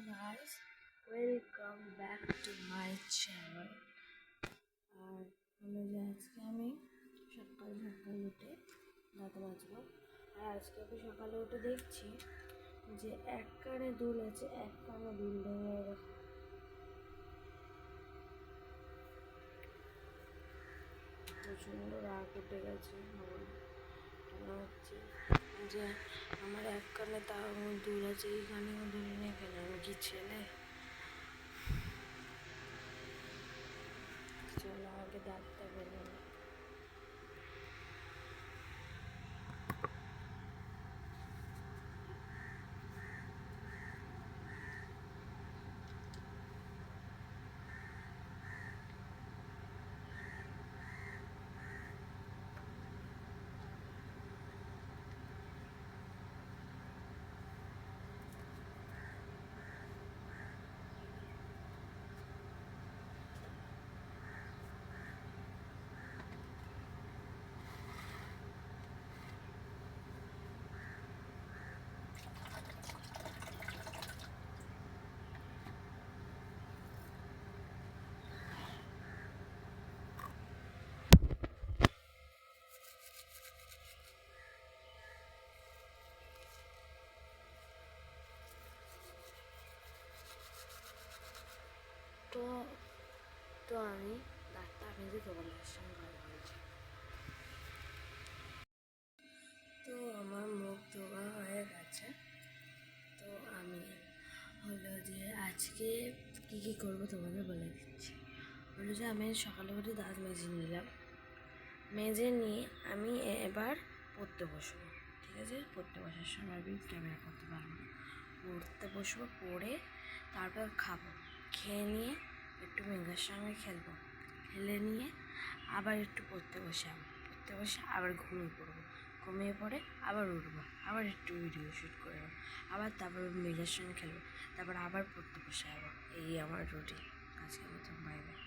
guys, welcome back to my channel. আর হলো যে আজকে আমি সকাল সকাল উঠে দাঁত মাজবো। আর আজকে আমি সকালে উঠে দেখছি যে এক কানে দুল আছে, এক কানে দুল দেওয়া প্রচণ্ড রাগ উঠে গেছে। মনে হচ্ছে যে আমার এক কানে তাও দুল আছে, এই কানেও দুল নেই কেন? আমি কি ছেলে? চলো আগে দাঁতটা বেরো। তো আমি দাঁতটা ভেজে তোমাদের সঙ্গে কথা বলছি। তো আমার মুখ ধোয়া হয়ে গেছে। তো আমি হলো যে আজকে কী করবো তোমাদের বলে দিচ্ছি। হলো যে আমি সকালে উঠে দাঁত মেজে নিলাম, মেজে নিয়ে আমি এবার পড়তে বসবো। ঠিক আছে, পড়তে বসার সময় আমি ক্যামেরা করতে পারবো না। পড়তে বসবো, পড়ে তারপর খাবো, খেয়ে নিয়ে একটু মেঘের সঙ্গে খেলবো, খেলে নিয়ে আবার একটু পড়তে বসে আবার ঘুমিয়ে পড়বো, ঘুমিয়ে পড়ে আবার উঠবো, আবার একটু ভিডিও শ্যুট করবো, তারপর মেঘের সঙ্গে খেলবো, তারপর আবার পড়তে বসে যাবো। এই আমার রুটিন। আজকের মতো বাই বাই।